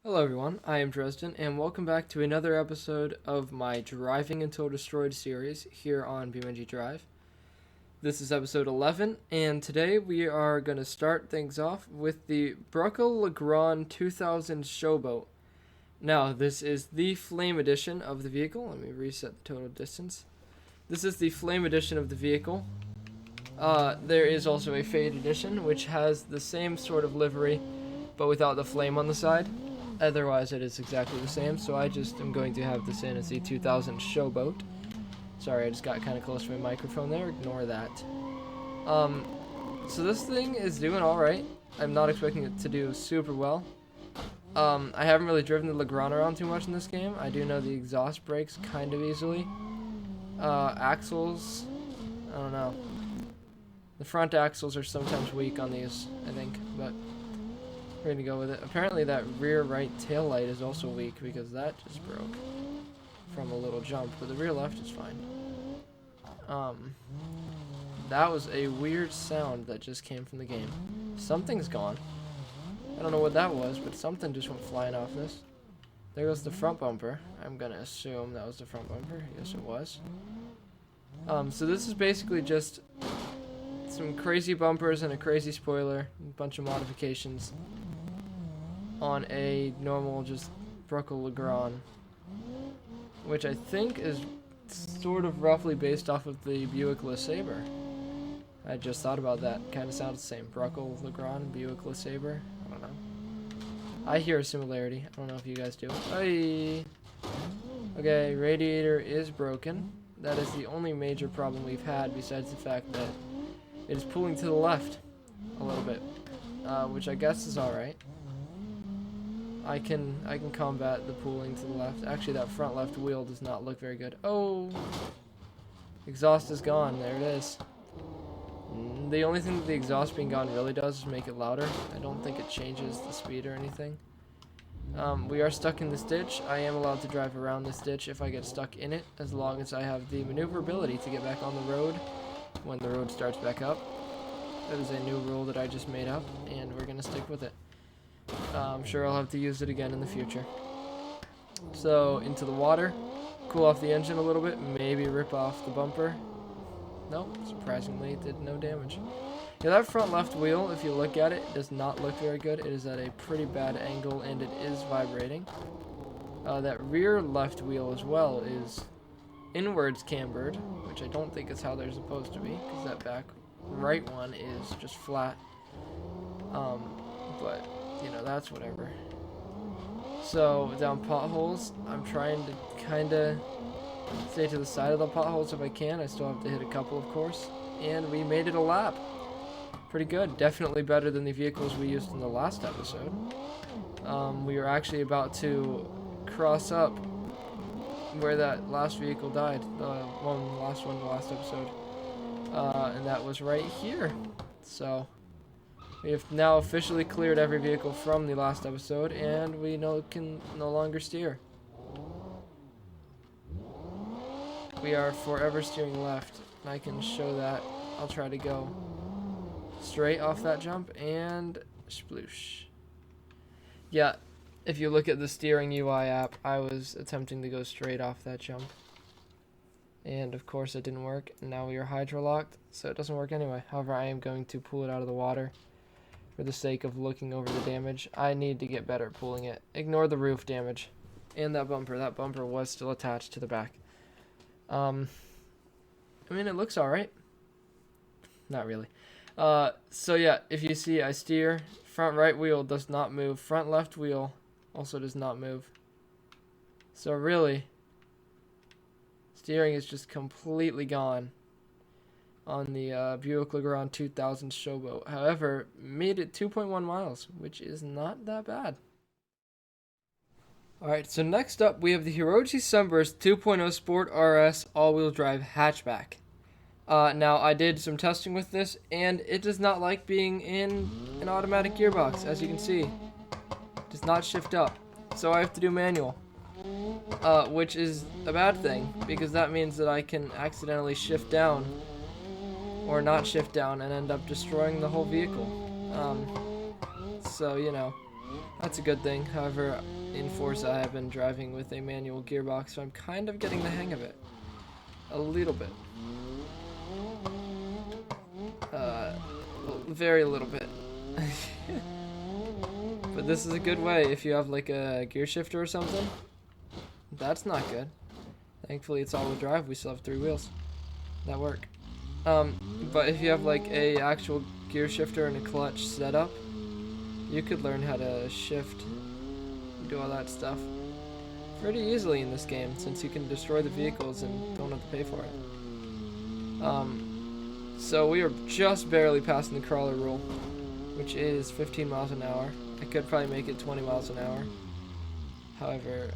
Hello everyone, I am Dresden, and welcome back to another episode of my Driving Until Destroyed series here on BeamNG.drive. This is episode 11, and today we are going to start things off with the Bruckle-Legrand 2000 Showboat. Now, this is the Flame Edition of the vehicle. Let me reset the total distance. This is the Flame Edition of the vehicle. There is also a Fade Edition, which has the same sort of livery, but without the flame on the side. Otherwise, it is exactly the same, so I just am going to have this in as the 2000 Showboat. Sorry, I just got kind of close to my microphone there. Ignore that. So this thing is doing alright. I'm not expecting it to do super well. I haven't really driven the Legrand around too much in this game. I do know the exhaust brakes kind of easily. Axles, I don't know. The front axles are sometimes weak on these, I think, but we're gonna go with it. Apparently that rear right tail light is also weak because that just broke from a little jump, but the rear left is fine. That was a weird sound that just came from the game. Something's gone. I don't know what that was, but something just went flying off this. There goes the front bumper. I'm gonna assume that was the front bumper. Yes, it was. So this is basically just some crazy bumpers and a crazy spoiler, a bunch of modifications on a normal just Bruckle-Legrand, which I think is sort of roughly based off of the Buick LeSabre. I just thought about that. Kind of sounds the same. Bruckle-Legrand, Buick LeSabre. I don't know. I hear a similarity. I don't know if you guys do. Hey. Okay, radiator is broken. That is the only major problem we've had, besides the fact that it is pulling to the left a little bit, which I guess is alright. I can combat the pulling to the left. Actually, that front left wheel does not look very good. Oh! Exhaust is gone. There it is. The only thing that the exhaust being gone really does is make it louder. I don't think it changes the speed or anything. We are stuck in this ditch. I am allowed to drive around this ditch if I get stuck in it, as long as I have the maneuverability to get back on the road when the road starts back up. That is a new rule that I just made up, and we're gonna stick with it. I'm sure I'll have to use it again in the future. So, into the water, cool off the engine a little bit, maybe rip off the bumper. Nope, surprisingly it did no damage. Yeah, that front left wheel, if you look at it, does not look very good. It is at a pretty bad angle, and it is vibrating. That rear left wheel as well is inwards cambered, which I don't think is how they're supposed to be, because that back right one is just flat. But you know, that's whatever. So down potholes, I'm trying to kind of stay to the side of the potholes if I can. I still have to hit a couple, of course, and we made it a lap. Pretty good. Definitely better than the vehicles we used in the last episode. We were actually about to cross up where that last vehicle died, the last episode, and that was right here. So we have now officially cleared every vehicle from the last episode, and we can no longer steer. We are forever steering left. I can show that. I'll try to go straight off that jump, and sploosh. Yeah, if you look at the steering UI app, I was attempting to go straight off that jump. And of course it didn't work. Now we are hydrolocked, so it doesn't work anyway. However, I am going to pull it out of the water for the sake of looking over the damage. I need to get better at pulling it. Ignore the roof damage. And that bumper. That bumper was still attached to the back. I mean, it looks alright. Not really. So yeah, if you see, I steer. Front right wheel does not move. Front left wheel also does not move. So really, steering is just completely gone on the Buick Legrand 2000 Showboat. However, made it 2.1 miles, which is not that bad. Alright, so next up we have the hiroji Sunburst 2.0 Sport RS all-wheel drive hatchback. Now, I did some testing with this, and it does not like being in an automatic gearbox, as you can see. It does not shift up, so I have to do manual. Which is a bad thing, because that means that I can accidentally shift down, or not shift down, and end up destroying the whole vehicle. So, you know, That's a good thing. However, in Forza I have been driving with a manual gearbox, so I'm kind of getting the hang of it. A little bit. Very little bit. But this is a good way if you have like a gear shifter or something. That's not good. Thankfully it's all-wheel drive, we still have 3 wheels. That work. But if you have like a actual gear shifter and a clutch setup, you could learn how to shift, do all that stuff pretty easily in this game, since you can destroy the vehicles and don't have to pay for it. So we are just barely passing the crawler rule, which is 15 miles an hour. I could probably make it 20 miles an hour. However,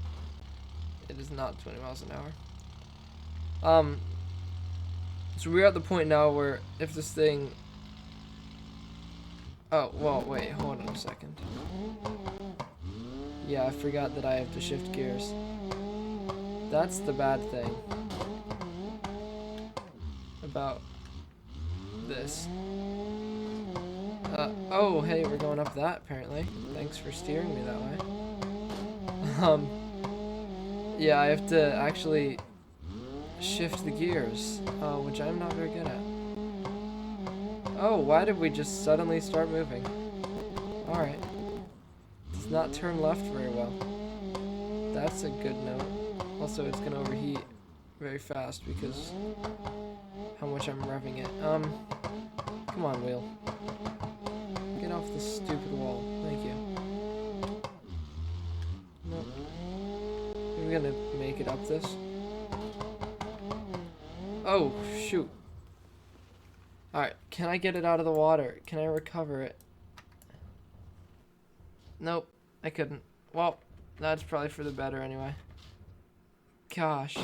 it is not 20 miles an hour. So we're at the point now where if this thing... Oh, well, wait, hold on a second. Yeah, I forgot that I have to shift gears. That's the bad thing about this. Oh, hey, we're going up that, apparently. Thanks for steering me that way. Yeah, I have to actually shift the gears, which I'm not very good at. Oh, why did we just suddenly start moving? Alright. Does not turn left very well. That's a good note. Also, it's gonna overheat very fast because how much I'm revving it. Come on, wheel. Get off the stupid wall. Thank you. Nope. Are we gonna make it up this? Oh, shoot. Alright, can I get it out of the water? Can I recover it? Nope, I couldn't. Well, that's probably for the better anyway. Gosh.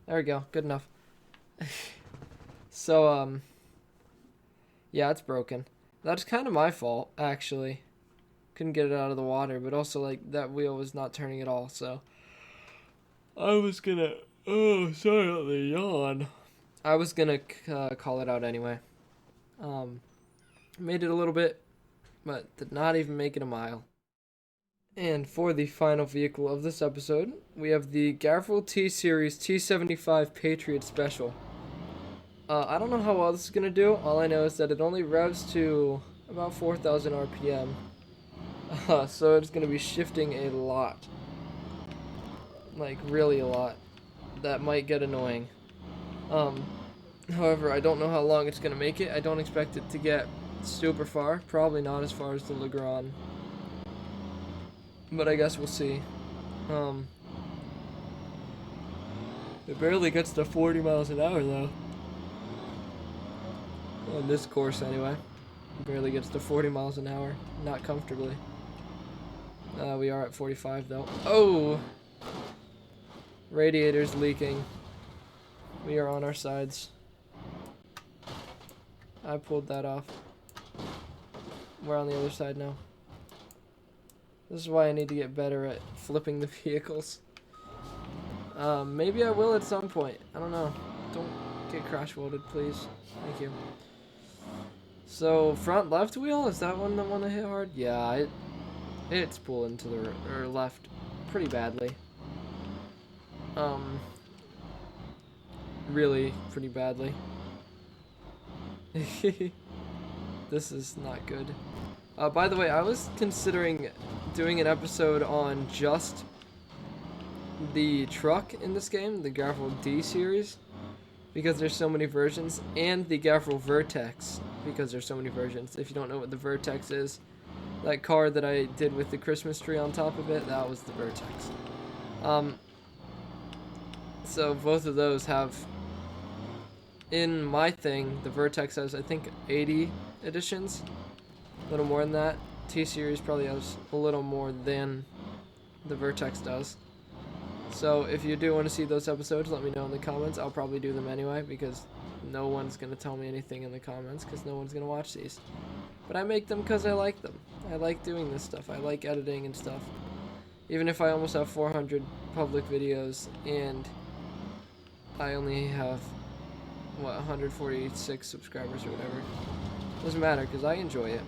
There we go, good enough. So, yeah, it's broken. That's kind of my fault, actually. Couldn't get it out of the water, but also, like, that wheel was not turning at all, so. I was gonna... Oh, sorry about the yawn. I was gonna call it out anyway. Made it a little bit, but did not even make it a mile. And for the final vehicle of this episode, we have the Garfield T-Series T75 Patriot Special. I don't know how well this is gonna do. All I know is that it only revs to about 4,000 RPM. So it's gonna be shifting a lot. Like, really a lot. That might get annoying. However, I don't know how long it's gonna make it. I don't expect it to get super far. Probably not as far as the Legrand. But I guess we'll see. It barely gets to 40 miles an hour though. On this course anyway. It barely gets to 40 miles an hour. Not comfortably. We are at 45 though. Oh! Radiator's leaking. We are on our sides. I pulled that off. We're on the other side now. This is why I need to get better at flipping the vehicles. Maybe I will at some point. I don't know. Don't get crash welded, please. Thank you. So, front left wheel? Is that one the one I hit hard? Yeah, it's pulling to the left pretty badly. Really pretty badly. This is not good. By the way, I was considering doing an episode on just the truck in this game, the Garfield D series, because there's so many versions, and the Garfield Vertex, because there's so many versions. If you don't know what the Vertex is, that car that I did with the Christmas tree on top of it, that was the Vertex. So both of those have, in my thing, the Vertex has, I think, 80 editions. A little more than that. T-Series probably has a little more than the Vertex does. So if you do want to see those episodes, let me know in the comments. I'll probably do them anyway, because no one's going to tell me anything in the comments, because no one's going to watch these. But I make them because I like them. I like doing this stuff. I like editing and stuff. Even if I almost have 400 public videos, and I only have, what, 146 subscribers or whatever. Doesn't matter, because I enjoy it.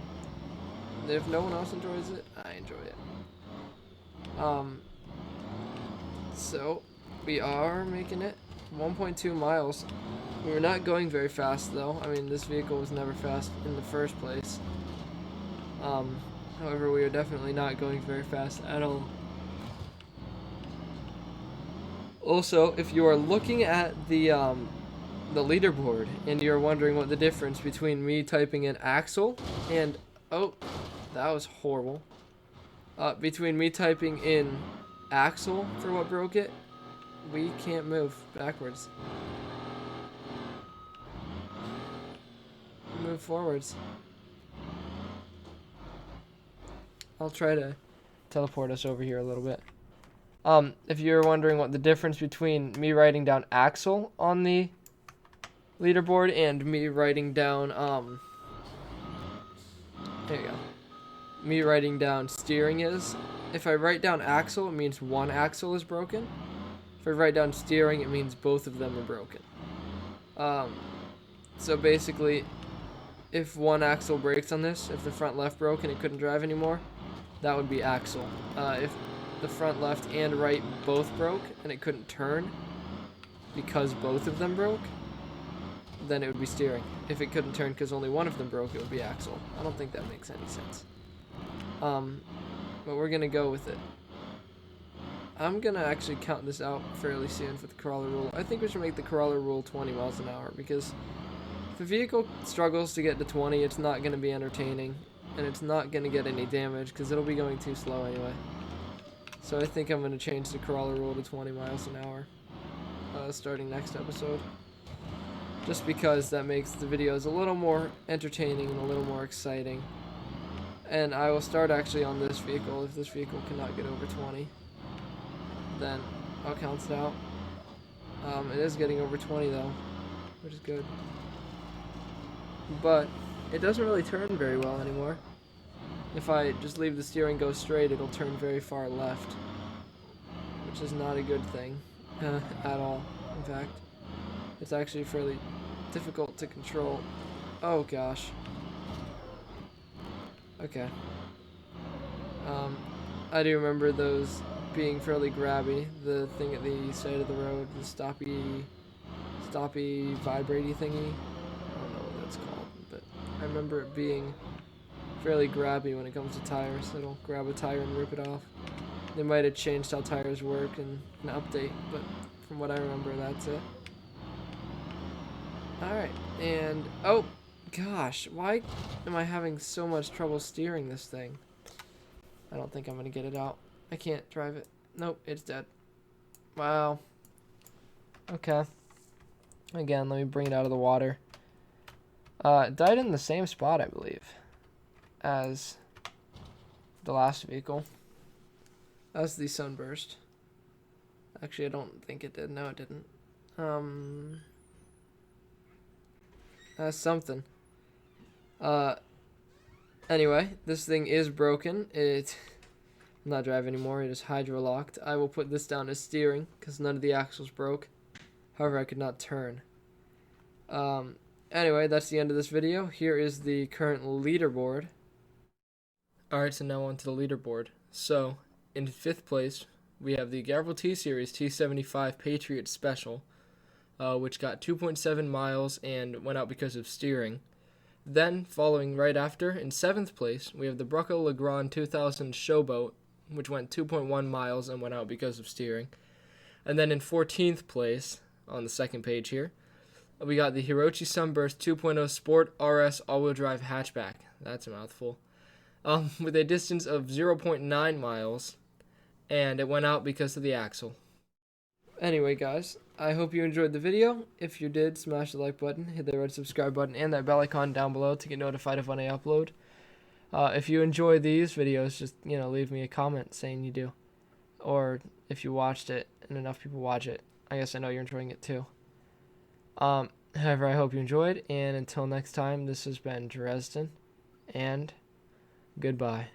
if no one else enjoys it, I enjoy it. So we are making it 1.2 miles. We're not going very fast though. I mean, this vehicle was never fast in the first place. However, we are definitely not going very fast at all. Also, if you are looking at the leaderboard and you're wondering what the difference between me typing in Axel and, oh, that was horrible. Between me typing in Axel for what broke it, we can't move backwards. Move forwards. I'll try to teleport us over here a little bit. If you're wondering what the difference between me writing down Axel on the leaderboard and me writing down, there you go. Me writing down steering is, if I write down Axel, it means one axle is broken. If I write down steering, it means both of them are broken. So basically, if one axle breaks on this, if the front left broke and it couldn't drive anymore, that would be Axel. If the front left and right both broke and it couldn't turn because both of them broke, then it would be steering. If it couldn't turn because only one of them broke, it would be Axel. I don't think that makes any sense. But we're gonna go with it. I'm gonna actually count this out fairly soon for the crawler rule. I think we should make the crawler rule 20 miles an hour because if a vehicle struggles to get to 20, it's not gonna be entertaining and it's not gonna get any damage because it'll be going too slow anyway. So I think I'm gonna change the crawler rule to 20 miles an hour starting next episode. Just because that makes the videos a little more entertaining and a little more exciting. And I will start actually on this vehicle. If this vehicle cannot get over 20, then I'll count it out. It is getting over 20 though, which is good. But it doesn't really turn very well anymore. If I just leave the steering go straight, it'll turn very far left, which is not a good thing at all. In fact, it's actually fairly difficult to control. Oh gosh. Okay. I do remember those being fairly grabby. The thing at the side of the road, the stoppy, vibratey thingy. I don't know what that's called, but I remember it being fairly grabby when it comes to tires. It'll grab a tire and rip it off. They might have changed how tires work in an update, but from what I remember, that's it. Alright, and oh gosh, why am I having so much trouble steering this thing? I don't think I'm gonna get it out. I can't drive it. Nope, it's dead. Wow. Okay. Again, let me bring it out of the water. It died in the same spot, I believe, as the last vehicle. That's the sunburst. Actually, I don't think it did. No, it didn't. That's something. Anyway, this thing is broken. It not drive anymore. It is hydro locked. I will put this down as steering because none of the axles broke. However, I could not turn. Anyway, that's the end of this video. Here is the current leaderboard. Alright, so now on to the leaderboard. So, in 5th place, we have the Garfield tseries T75 Patriot Special, which got 2.7 miles and went out because of steering. Then, following right after, in 7th place, we have the Brucko Legrand 2000 Showboat, which went 2.1 miles and went out because of steering. And then in 14th place, on the second page here, we got the Hiroji Sunburst 2.0 Sport RS all-wheel drive hatchback. That's a mouthful. With a distance of 0.9 miles, and it went out because of the axle. Anyway, guys, I hope you enjoyed the video. If you did, smash the like button, hit the red subscribe button, and that bell icon down below to get notified of when I upload. If you enjoy these videos, just, leave me a comment saying you do. Or if you watched it and enough people watch it, I guess I know you're enjoying it too. However, I hope you enjoyed, and until next time, this has been Dresden, and goodbye.